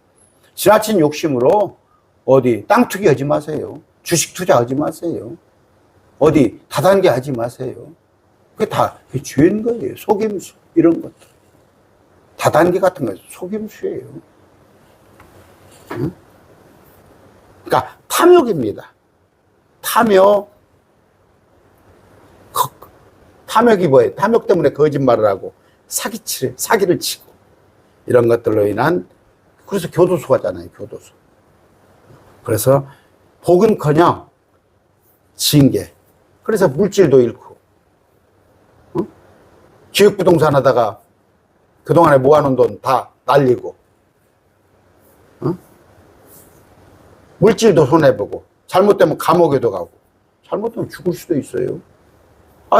지나친 욕심으로 어디 땅 투기하지 마세요. 주식 투자하지 마세요. 어디 다단계 하지 마세요. 그게 다 죄인 거예요. 속임수 이런 것들. 다단계 같은 거 속임수예요. 응? 그러니까 탐욕입니다. 탐욕이 뭐예요? 탐욕 때문에 거짓말을 하고 사기를 치고 이런 것들로 인한 그래서 교도소 가잖아요. 교도소. 그래서 복은커녕 징계. 그래서 물질도 잃고 기획부동산 하다가 그동안에 모아놓은 돈 다 날리고 물질도 손해보고 잘못되면 감옥에도 가고 잘못되면 죽을 수도 있어요.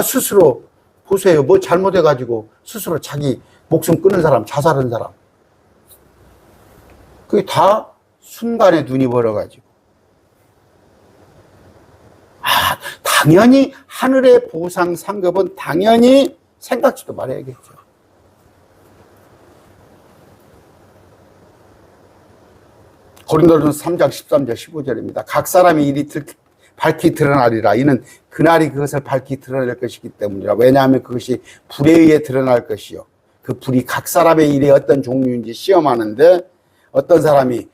스스로 보세요. 뭐 잘못해가지고 스스로 자기 목숨 끊는 사람, 자살한 사람. 그게 다 순간에 눈이 멀어가지고. 당연히 하늘의 보상 상급은 당연히 생각지도 말아야겠죠. 고린도전서 3장 13절 15절입니다. 각 사람의 일이 밝히 드러나리라. 이는 그날이 그것을 밝히 드러낼 것이기 때문이라. 왜냐하면 그것이 불에 의해 드러날 것이요. 그 불이 각 사람의 일이 어떤 종류인지 시험하는데, 어떤 사람이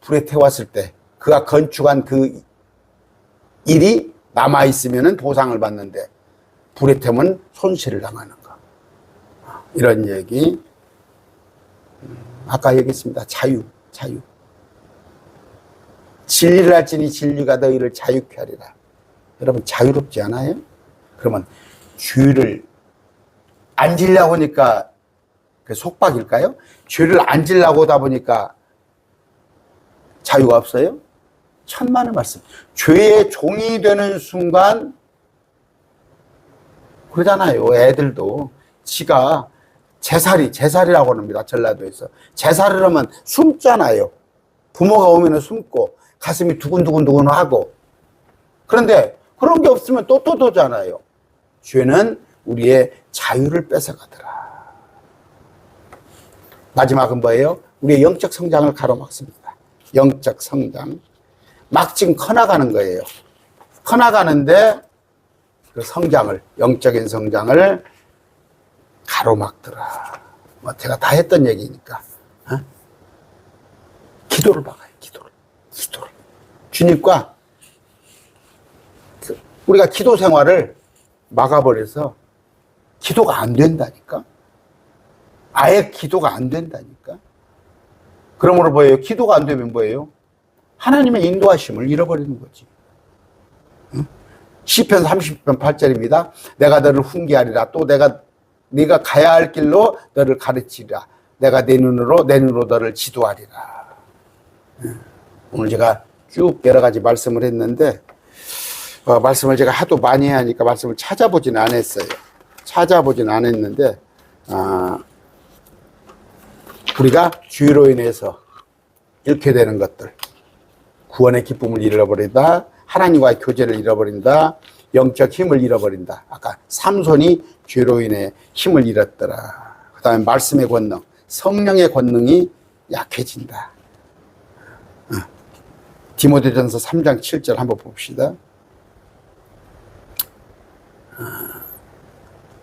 불에 태웠을 때 그가 건축한 그 일이 남아있으면 보상을 받는데, 불에 태우면 손실을 당하는 거. 이런 얘기. 아까 얘기했습니다. 자유. 진리를 할지니 진리가 너희를 자유케 하리라. 여러분, 자유롭지 않아요? 그러면 죄를 안 지려고 하니까 그 속박일까요? 죄를 안 지려고 하다 보니까 자유가 없어요? 천만의 말씀. 죄의 종이 되는 순간 그러잖아요. 애들도 지가 제살이라고 합니다. 전라도에서. 제살을 하면 숨잖아요. 부모가 오면 숨고 가슴이 두근두근 하고. 그런데 그런 게 없으면 또 도잖아요. 죄는 우리의 자유를 뺏어가더라. 마지막은 뭐예요? 우리의 영적 성장을 가로막습니다. 영적 성장. 막 지금 커나가는 거예요. 커나가는데 그 성장을, 영적인 성장을 가로막더라. 뭐 제가 다 했던 얘기니까. 기도를 막아요. 기도를. 주님과 우리가 기도 생활을 막아버려서 기도가 안 된다니까. 아예 기도가 안 된다니까. 그러므로 뭐예요? 기도가 안 되면 뭐예요? 하나님의 인도하심을 잃어버리는 거지. 시편 30편 8절입니다. 내가 너를 훈계하리라. 또 네가 가야 할 길로 너를 가르치리라. 내가 내 눈으로 너를 지도하리라. 오늘 제가 쭉 여러 가지 말씀을 했는데, 말씀을 제가 하도 많이 해야 하니까 말씀을 찾아보진 않았어요. 않았는데, 우리가 죄로 인해서 잃게 되는 것들, 구원의 기쁨을 잃어버린다, 하나님과의 교제를 잃어버린다, 영적 힘을 잃어버린다. 아까 삼손이 죄로 인해 힘을 잃었더라. 그 다음에 말씀의 권능, 성령의 권능이 약해진다. 디모데전서 3장 7절 한번 봅시다.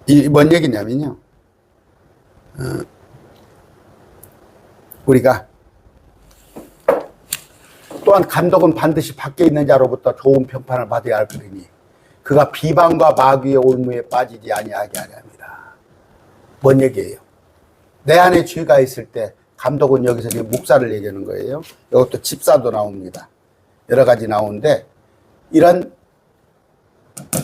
이 뭔 얘기냐면요, 우리가 또한 감독은 반드시 밖에 있는 자로부터 좋은 평판을 받아야 할 것이니 그가 비방과 마귀의 올무에 빠지지 아니하게 하려 합니다. 뭔 얘기예요? 내 안에 죄가 있을 때 감독은 여기서 목사를 얘기하는 거예요. 이것도 집사도 나옵니다. 여러 가지 나오는데, 이런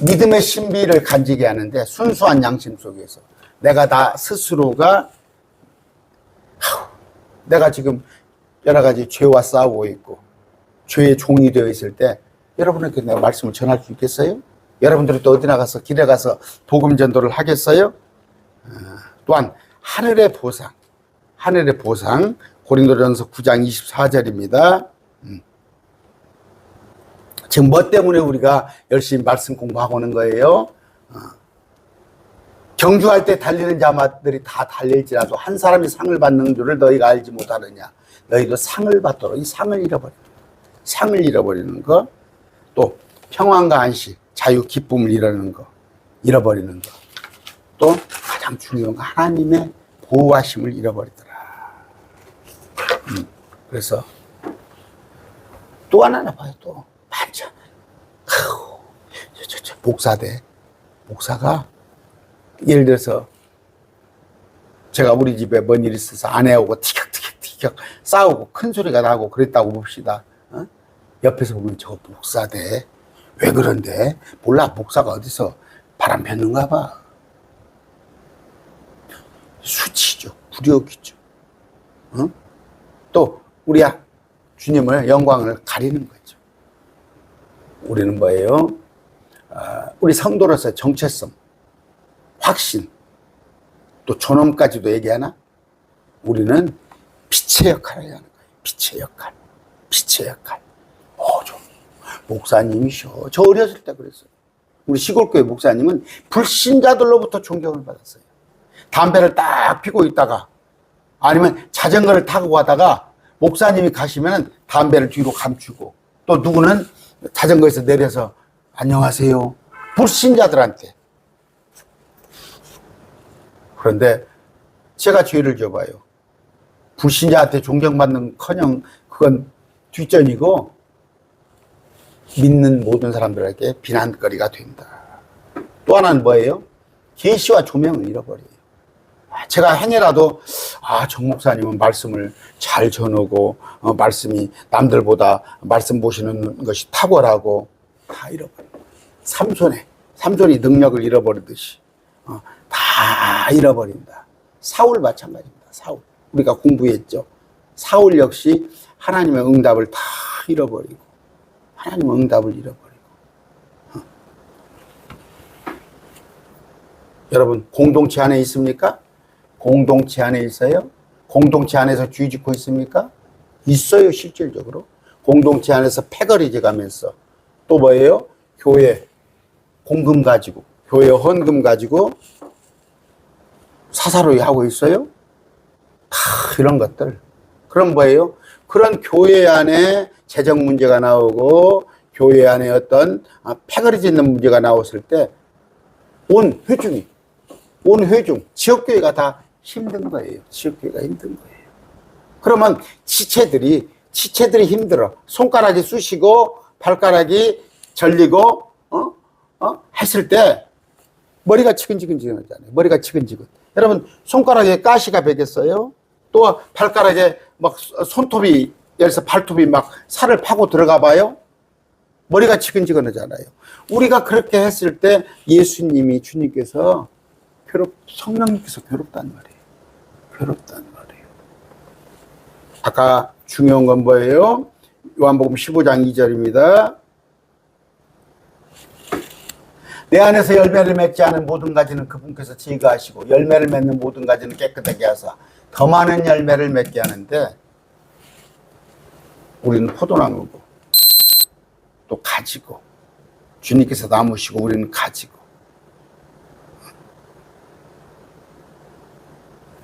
믿음의 신비를 간직해 하는데 순수한 양심 속에서 내가 나 스스로가 내가 지금 여러 가지 죄와 싸우고 있고 죄의 종이 되어 있을 때 여러분에게 내가 말씀을 전할 수 있겠어요? 여러분들이 또 어디 나가서 길에 가서 복음 전도를 하겠어요? 또한 하늘의 보상 고린도전서 9장 24절입니다. 지금 뭐 때문에 우리가 열심히 말씀 공부하고 오는 거예요? 경주할 때 달리는 자마들이 다 달릴지라도 한 사람이 상을 받는 줄을 너희가 알지 못하느냐. 너희도 상을 받도록 이 상을 잃어버리는 거. 또 평안과 안식, 자유, 기쁨을 잃어버리는 거. 또 가장 중요한 거 하나님의 보호하심을 잃어버리더라. 그래서 또 하나 봐요. 또 반찬. 목사가 예를 들어서 제가 우리 집에 뭔 일이 있어서 아내하고 티격티격 싸우고 큰 소리가 나고 그랬다고 봅시다. 옆에서 보면 저 목사대 왜 그런데? 몰라. 목사가 어디서 바람 폈는가 봐. 수치죠. 굴욕이죠. 또 우리 주님을 영광을 가리는 거죠. 우리는 뭐예요? 우리 성도로서의 정체성, 확신, 또 존엄까지도 얘기하나? 우리는 빛의 역할을 하는 거예요. 빛의 역할. 목사님이셔. 저 어렸을 때 그랬어요. 우리 시골교회 목사님은 불신자들로부터 존경을 받았어요. 담배를 딱 피고 있다가 아니면 자전거를 타고 가다가 목사님이 가시면 담배를 뒤로 감추고, 또 누구는 자전거에서 내려서 안녕하세요. 불신자들한테. 그런데 제가 죄를 져봐요. 불신자한테 존경받는 커녕 그건 뒷전이고 믿는 모든 사람들에게 비난거리가 된다. 또 하나는 뭐예요? 계시와 조명을 잃어버려요. 제가 행여라도 정 목사님은 말씀을 잘 전하고 말씀이 남들보다 말씀 보시는 것이 탁월하고 다 잃어버려요. 삼손이 능력을 잃어버리듯이 다 잃어버린다. 사울 마찬가지입니다. 사울. 우리가 공부했죠. 사울 역시 하나님의 응답을 다 잃어버리고 하나님의 응답을 잃어버리고 여러분 공동체 안에 있습니까? 공동체 안에 있어요? 공동체 안에서 주의 짓고 있습니까? 있어요. 실질적으로 공동체 안에서 패거리 져가면서 또 뭐예요? 교회 공금 가지고 교회 헌금 가지고 사사로이 하고 있어요? 다 이런 것들. 그럼 뭐예요? 그런 교회 안에 재정 문제가 나오고 교회 안에 어떤 패거리 짓는 문제가 나왔을 때 온 회중, 지역교회가 다 힘든 거예요. 지역교회가 힘든 거예요. 그러면 지체들이 힘들어. 손가락이 쑤시고 발가락이 절리고 했을 때 머리가 치근치근하잖아요. 머리가 치근치근. 여러분 손가락에 가시가 배겠어요? 또 발가락에 막 손톱이 여기서 발톱이 막 살을 파고 들어가 봐요? 머리가 치근치근하잖아요. 우리가 그렇게 했을 때 예수님이 주님께서 성령님께서 괴롭단 말이에요. 괴롭단 말이에요. 아까 중요한 건 뭐예요? 요한복음 15장 2절입니다. 내 안에서 열매를 맺지 않은 모든 가지는 그분께서 제거하시고 열매를 맺는 모든 가지는 깨끗하게 하사 더 많은 열매를 맺게 하는데 우리는 포도나무고 또 가지고 주님께서 나무시고 우리는 가지고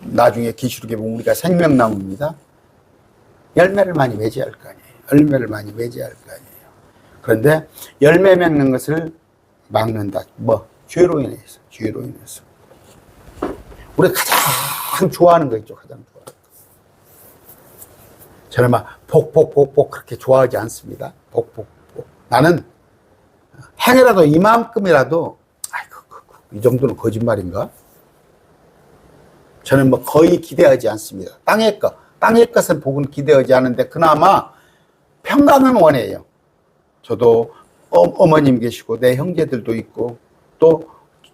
나중에 계시록에 보면 우리가 생명나무입니다. 열매를 많이 맺어야 할 거 아니에요. 열매를 많이 맺어야 할 거 아니에요. 그런데 열매 맺는 것을 막는다. 죄로 인해서. 우리가 가장 좋아하는 거 있죠. 가장 좋아하는 거. 저는 막 복 그렇게 좋아하지 않습니다. 복. 나는 행여라도 이만큼이라도 이 정도는 거짓말인가? 저는 거의 기대하지 않습니다. 땅의 것은 복은 기대하지 않는데 그나마 평강은 원해요. 저도 어머님 계시고 내 형제들도 있고 또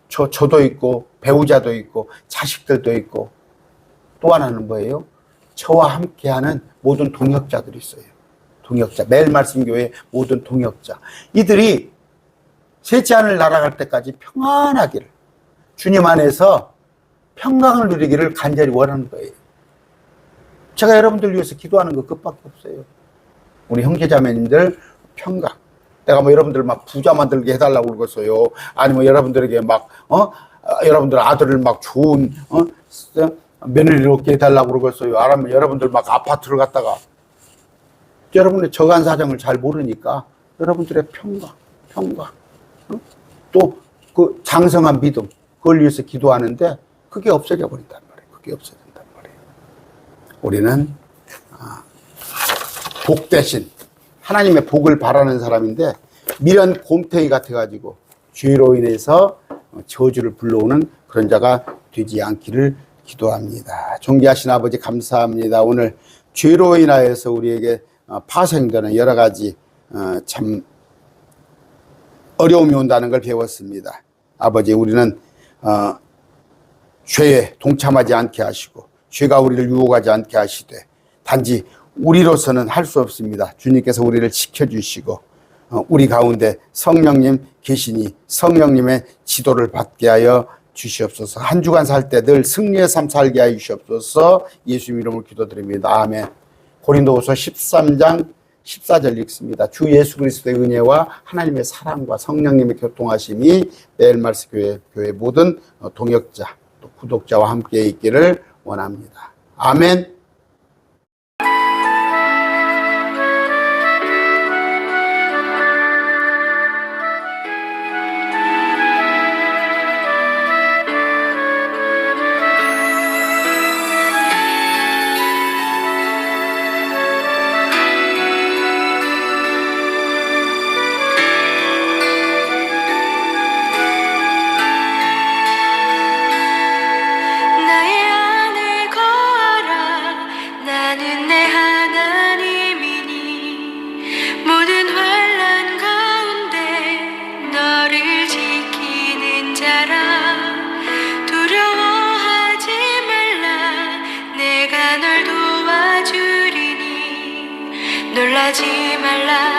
저도 있고 배우자도 있고 자식들도 있고 또 하나는 뭐예요? 저와 함께하는 모든 동역자들이 있어요. 동역자, 매일 말씀교회 모든 동역자. 이들이 셋째 하늘 날아갈 때까지 평안하기를 주님 안에서 평강을 누리기를 간절히 원하는 거예요. 제가 여러분들 위해서 기도하는 거 그것밖에 없어요. 우리 형제자매님들 평강. 내가 여러분들 막 부자 만들게 해달라고 그러겠어요. 아니면 여러분들에게 여러분들 아들을 막 좋은, 며느리를 얻게 해달라고 그러겠어요. 아니면 여러분들 막 아파트를 갖다가. 여러분의 저간 사정을 잘 모르니까 여러분들의 평강. 또 그 장성한 믿음. 그걸 위해서 기도하는데 그게 없어져 버린단 말이에요. 그게 없어진단 말이에요. 우리는 복 대신 하나님의 복을 바라는 사람인데 미련 곰탱이 같아가지고 죄로 인해서 저주를 불러오는 그런 자가 되지 않기를 기도합니다. 존귀하신 아버지 감사합니다. 오늘 죄로 인하여서 우리에게 파생되는 여러 가지 참 어려움이 온다는 걸 배웠습니다. 아버지 우리는 죄에 동참하지 않게 하시고 죄가 우리를 유혹하지 않게 하시되 단지 우리로서는 할 수 없습니다. 주님께서 우리를 지켜주시고 우리 가운데 성령님 계시니 성령님의 지도를 받게 하여 주시옵소서. 한 주간 살 때 늘 승리의 삶 살게 하여 주시옵소서. 예수님 이름으로 기도드립니다. 아멘. 고린도후서 13장 14절 읽습니다. 주 예수 그리스도의 은혜와 하나님의 사랑과 성령님의 교통하심이 매일 말씀 교회 모든 동역자 또 구독자와 함께 있기를 원합니다. 아멘. 가지 말라